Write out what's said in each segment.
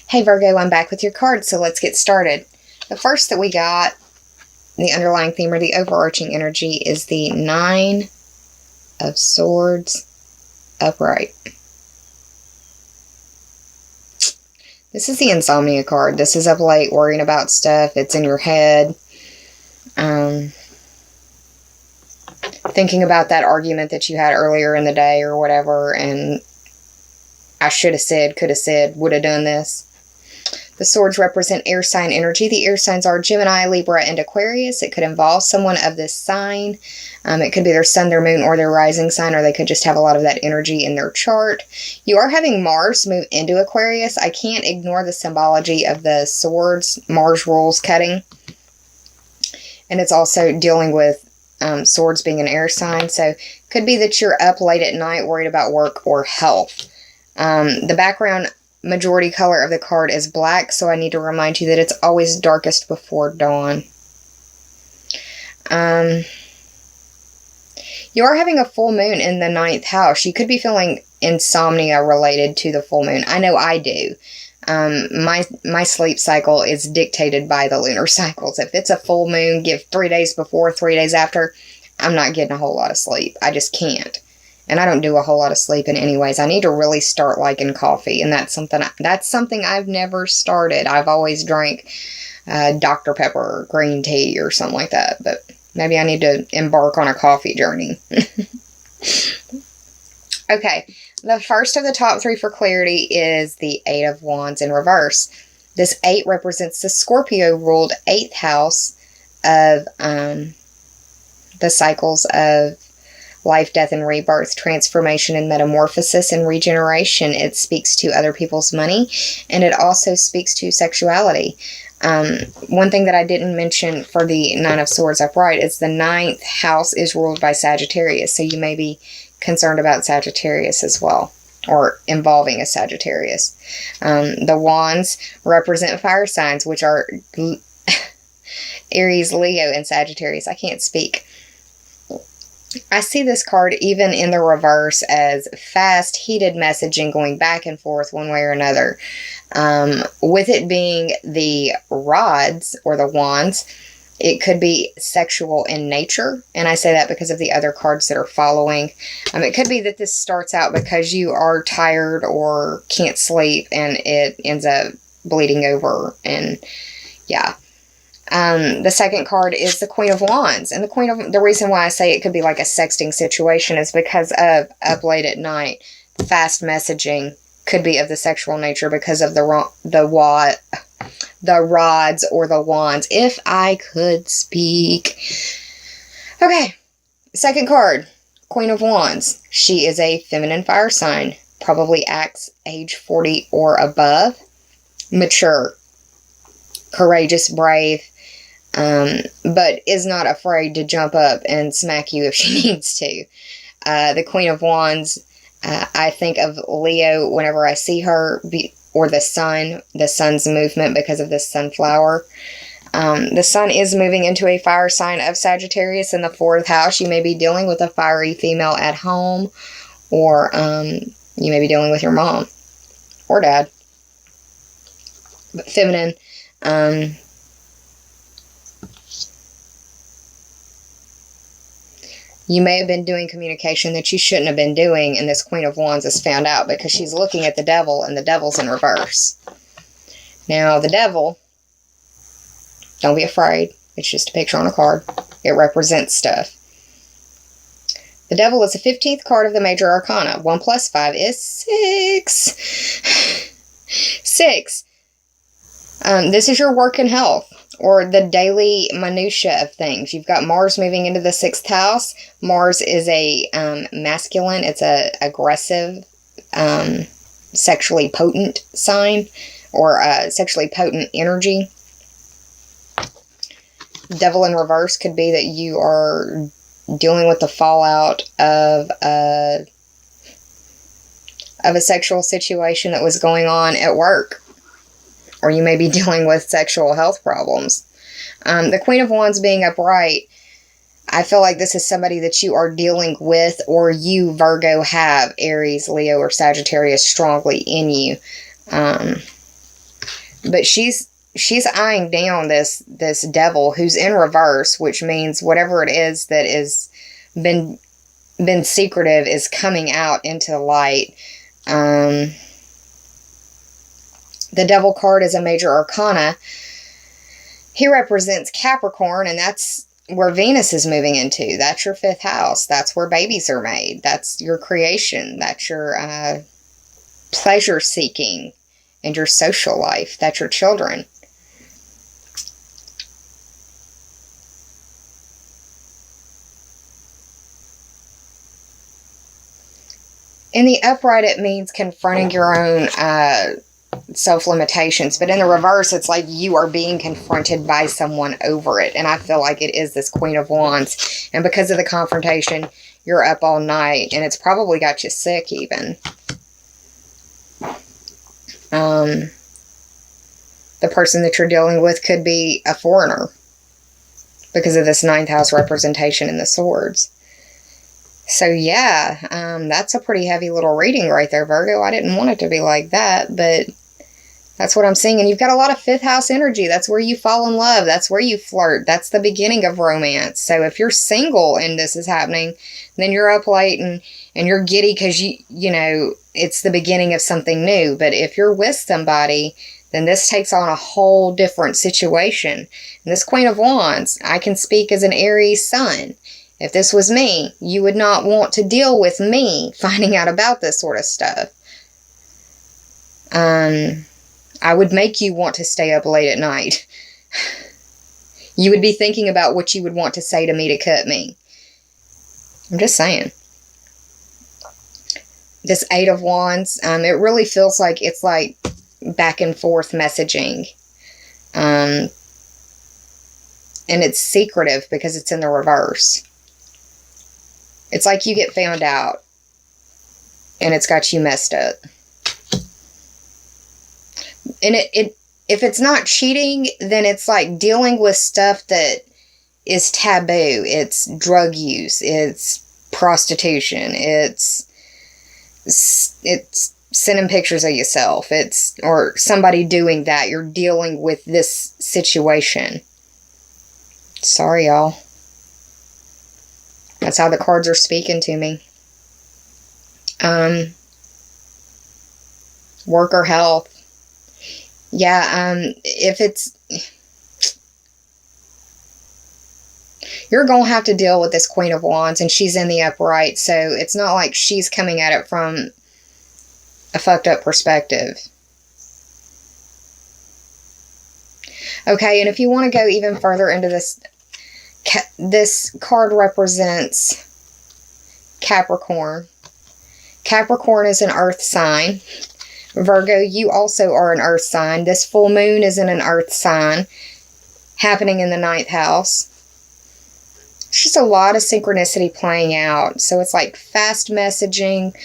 Hey Virgo, I'm back with your cards, so let's get started. The first that we got, the underlying theme or the overarching energy, is the Nine of Swords upright. This is the insomnia card. This is up late worrying about stuff. It's in your head. Thinking about that argument that you had earlier in the day or whatever, and I should have said, could have said, would have done this. The swords represent air sign energy. The air signs are Gemini, Libra, and Aquarius. It could involve someone of this sign. It could be their sun, their moon, or their rising sign, or they could just have a lot of that energy in their chart. You are having Mars move into Aquarius. I can't ignore the symbology of the swords. Mars rules cutting. And it's also dealing with swords being an air sign. So it could be that you're up late at night worried about work or health. The background majority color of the card is black, so I need to remind you that it's always darkest before dawn. You are having a full moon in the 9th house. You could be feeling insomnia related to the full moon. I know I do. My sleep cycle is dictated by the lunar cycles. If it's a full moon, give 3 days before, 3 days after, I'm not getting a whole lot of sleep. I just can't. And I don't do a whole lot of sleeping anyways. I need to really start liking coffee. And that's something I've never started. I've always drank Dr. Pepper or green tea or something like that. But maybe I need to embark on a coffee journey. Okay. The first of the top 3 for clarity is the 8 of Wands in reverse. This 8 represents the Scorpio-ruled 8th house of the cycles of life, death, and rebirth, transformation, and metamorphosis, and regeneration. It speaks to other people's money, and it also speaks to sexuality. One thing that I didn't mention for the 9 of Swords upright is the 9th house is ruled by Sagittarius, so you may be concerned about Sagittarius as well, or involving a Sagittarius. The Wands represent fire signs, which are Aries, Leo, and Sagittarius. I can't speak. I see this card even in the reverse as fast, heated messaging going back and forth one way or another. With it being the rods or the wands, it could be sexual in nature. And I say that because of the other cards that are following. It could be that this starts out because you are tired or can't sleep and it ends up bleeding over. And yeah. The second card is the Queen of Wands. And the reason why I say it could be like a sexting situation is because of up late at night, fast messaging could be of the sexual nature because of the rods or the wands, if I could speak. Okay, second card, Queen of Wands. She is a feminine fire sign, probably acts age 40 or above, mature, courageous, brave, but is not afraid to jump up and smack you if she needs to. The Queen of Wands, I think of Leo whenever I see her, or the sun's movement because of this sunflower. The sun is moving into a fire sign of Sagittarius in the 4th house. You may be dealing with a fiery female at home, or you may be dealing with your mom or dad. But feminine. You may have been doing communication that you shouldn't have been doing, and this Queen of Wands is found out because she's looking at the devil, and the devil's in reverse. Now, the devil, don't be afraid. It's just a picture on a card. It represents stuff. The devil is the 15th card of the major arcana. 1 plus 5 is 6. 6. This is your work and health, or the daily minutia of things. You've got Mars moving into the 6th house. Mars is a masculine. It's a aggressive, sexually potent sign, or sexually potent energy. Devil in reverse could be that you are dealing with the fallout of a sexual situation that was going on at work. Or you may be dealing with sexual health problems. The Queen of Wands being upright, I feel like this is somebody that you are dealing with, or you, Virgo, have Aries, Leo, or Sagittarius strongly in you. But she's eyeing down this devil who's in reverse, which means whatever it is that is been secretive is coming out into the light. The devil card is a major arcana. He represents Capricorn, and that's where Venus is moving into. That's your 5th house. That's where babies are made. That's your creation. That's your pleasure seeking and your social life. That's your children. In the upright, it means confronting your own self-limitations. But in the reverse, it's like you are being confronted by someone over it. And I feel like it is this Queen of Wands. And because of the confrontation, you're up all night. And it's probably got you sick even. The person that you're dealing with could be a foreigner. Because of this 9th house representation in the swords. So yeah, that's a pretty heavy little reading right there, Virgo. I didn't want it to be like that, but that's what I'm seeing. And you've got a lot of 5th house energy. That's where you fall in love. That's where you flirt. That's the beginning of romance. So if you're single and this is happening, then you're up late and you're giddy because you know, it's the beginning of something new. But if you're with somebody, then this takes on a whole different situation. And this Queen of Wands, I can speak as an Aries sun. If this was me, you would not want to deal with me finding out about this sort of stuff. I would make you want to stay up late at night. You would be thinking about what you would want to say to me to cut me. I'm just saying. This 8 of Wands, it really feels like it's like back and forth messaging. And it's secretive because it's in the reverse. It's like you get found out and it's got you messed up. And if it's not cheating, then it's like dealing with stuff that is taboo. It's drug use. It's prostitution. It's sending pictures of yourself. Or somebody doing that. You're dealing with this situation. Sorry, y'all. That's how the cards are speaking to me. Work or health. Yeah, if it's... You're going to have to deal with this Queen of Wands, and she's in the upright, so it's not like she's coming at it from a fucked up perspective. Okay, and if you want to go even further into this... This card represents Capricorn. Capricorn is an earth sign. Virgo, you also are an earth sign. This full moon is in an earth sign, happening in the 9th house. It's just a lot of synchronicity playing out. So it's like fast messaging,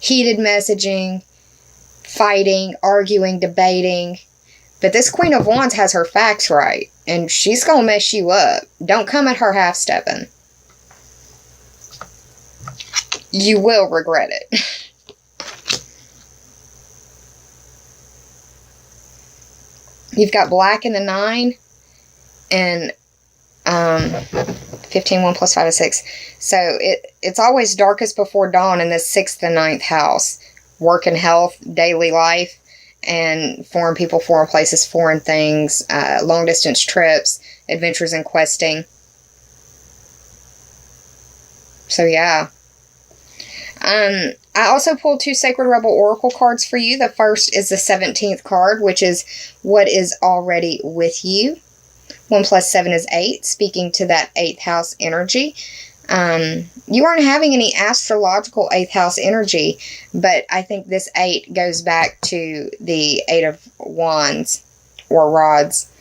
heated messaging, fighting, arguing, debating. But this Queen of Wands has her facts right. And she's going to mess you up. Don't come at her half-stepping. You will regret it. You've got black in the 9. And 15, 1 plus 5 is 6. So it's always darkest before dawn in the 6th and 9th house. Work and health, daily life. And foreign people, foreign places, foreign things, long-distance trips, adventures and questing. So, yeah. I also pulled 2 Sacred Rebel Oracle cards for you. The first is the 17th card, which is what is already with you. 1 plus 7 is 8, speaking to that 8th house energy. You aren't having any astrological 8th house energy, but I think this 8 goes back to the 8 of Wands or rods.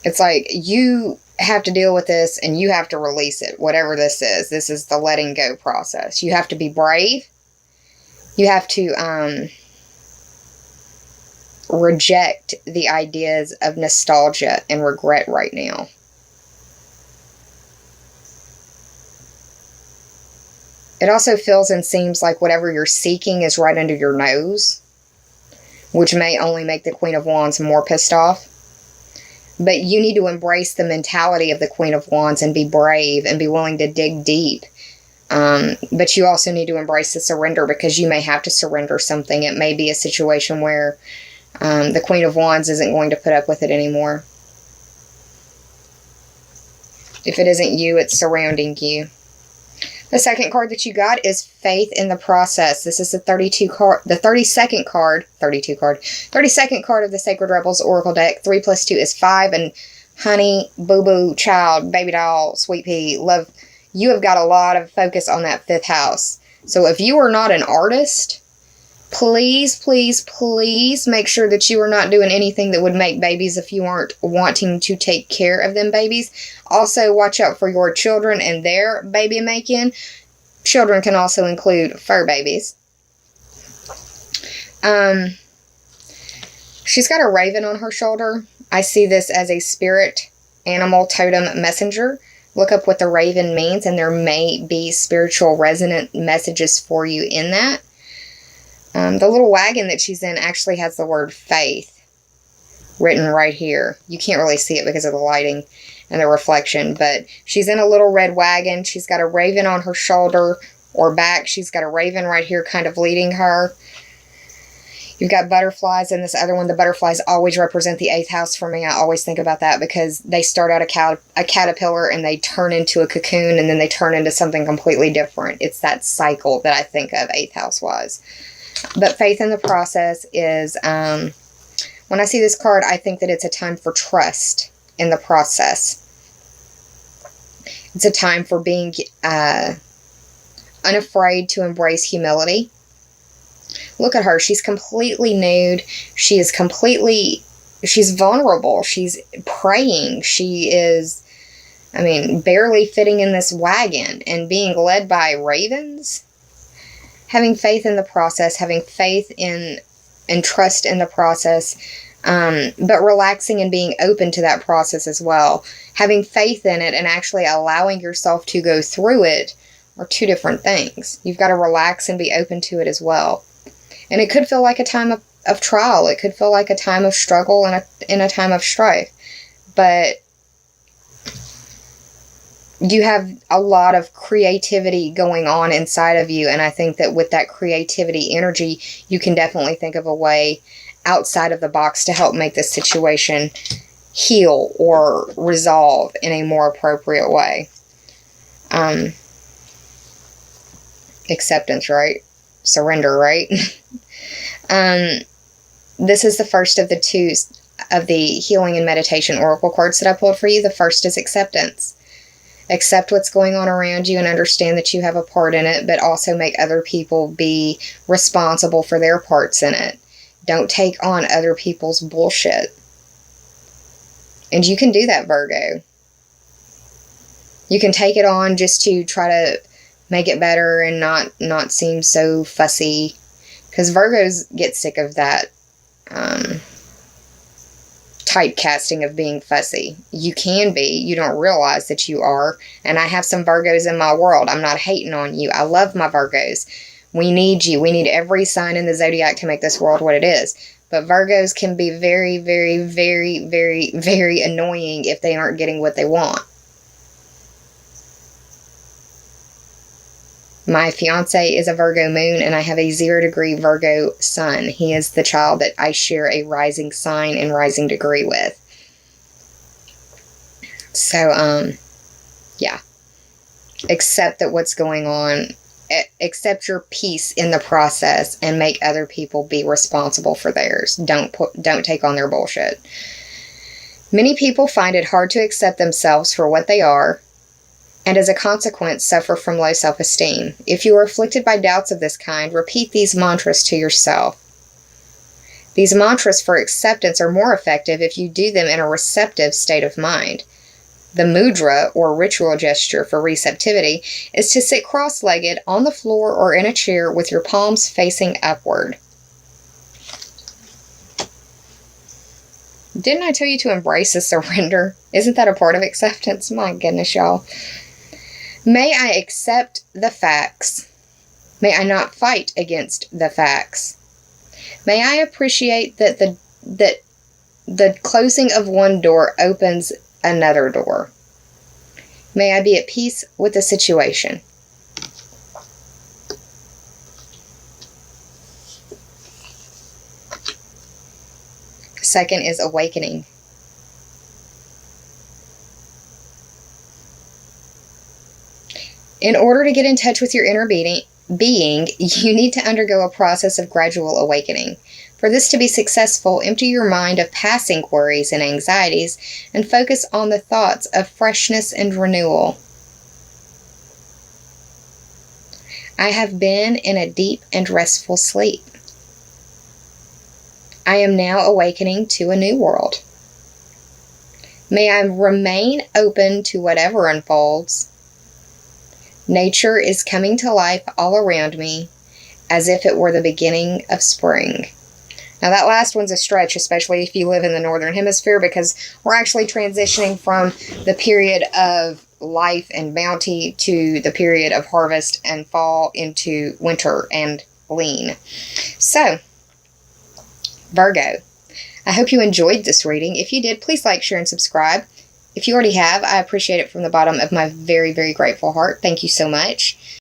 It's like you have to deal with this and you have to release it, whatever this is. This is the letting go process. You have to be brave. You have to reject the ideas of nostalgia and regret right now. It also feels and seems like whatever you're seeking is right under your nose. which may only make the Queen of Wands more pissed off. But you need to embrace the mentality of the Queen of Wands and be brave and be willing to dig deep. But you also need to embrace the surrender, because you may have to surrender something. It may be a situation where the Queen of Wands isn't going to put up with it anymore. If it isn't you, it's surrounding you. The second card that you got is Faith in the Process. This is the 32nd card of the Sacred Rebels Oracle deck. 3 + 2 is 5, and honey, boo-boo, child, baby doll, sweet pea, love, you have got a lot of focus on that 5th house. So if you are not an artist, please, please, please make sure that you are not doing anything that would make babies if you aren't wanting to take care of them babies. Also, watch out for your children and their baby making. Children can also include fur babies. She's got a raven on her shoulder. I see this as a spirit, animal, totem, messenger. Look up what the raven means, and there may be spiritual resonant messages for you in that. The little wagon that she's in actually has the word faith written right here. You can't really see it because of the lighting and the reflection, but she's in a little red wagon. She's got a raven on her shoulder or back. She's got a raven right here kind of leading her. You've got butterflies in this other one. The butterflies always represent the 8th house for me. I always think about that because they start out a caterpillar and they turn into a cocoon and then they turn into something completely different. It's that cycle that I think of 8th house-wise. But Faith in the Process is, when I see this card, I think that it's a time for trust in the process. It's a time for being unafraid to embrace humility. Look at her. She's completely nude. She's vulnerable. She's praying. She is, barely fitting in this wagon and being led by ravens. Having faith in the process, having faith in and trust in the process, but relaxing and being open to that process as well. Having faith in it and actually allowing yourself to go through it are two different things. You've got to relax and be open to it as well. And it could feel like a time of trial. It could feel like a time of struggle and a time of strife. But you have a lot of creativity going on inside of you. And I think that with that creativity energy, you can definitely think of a way outside of the box to help make this situation heal or resolve in a more appropriate way. Acceptance, right? Surrender, right? This is the first of the two of the healing and meditation oracle cards that I pulled for you. The first is acceptance. Accept what's going on around you and understand that you have a part in it, but also make other people be responsible for their parts in it. Don't take on other people's bullshit. And you can do that, Virgo. You can take it on just to try to make it better and not seem so fussy. Because Virgos get sick of that typecasting of being fussy. You can be. You don't realize that you are. And I have some Virgos in my world. I'm not hating on you. I love my Virgos. We need you. We need every sign in the zodiac to make this world what it is. But Virgos can be very, very, very, very, very annoying if they aren't getting what they want. My fiance is a Virgo moon, and I have a 0-degree Virgo sun. He is the child that I share a rising sign and rising degree with. So, yeah. Accept that what's going on. Accept your peace in the process and make other people be responsible for theirs. Don't take on their bullshit. Many people find it hard to accept themselves for what they are, and as a consequence suffer from low self-esteem. If you are afflicted by doubts of this kind, repeat these mantras to yourself. These mantras for acceptance are more effective if you do them in a receptive state of mind. The mudra, or ritual gesture for receptivity, is to sit cross-legged on the floor or in a chair with your palms facing upward. Didn't I tell you to embrace the surrender? Isn't that a part of acceptance? My goodness, y'all. May I accept the facts. May I not fight against the facts. May I appreciate that the closing of one door opens another door. May I be at peace with the situation. Second is awakening. In order to get in touch with your inner being, you need to undergo a process of gradual awakening. For this to be successful, empty your mind of passing worries and anxieties and focus on the thoughts of freshness and renewal. I have been in a deep and restful sleep. I am now awakening to a new world. May I remain open to whatever unfolds. Nature is coming to life all around me as if it were the beginning of spring. Now that last one's a stretch, especially if you live in the Northern Hemisphere, because we're actually transitioning from the period of life and bounty to the period of harvest and fall into winter and lean. So, Virgo, I hope you enjoyed this reading. If you did, please like, share, and subscribe. If you already have, I appreciate it from the bottom of my very, very grateful heart. Thank you so much.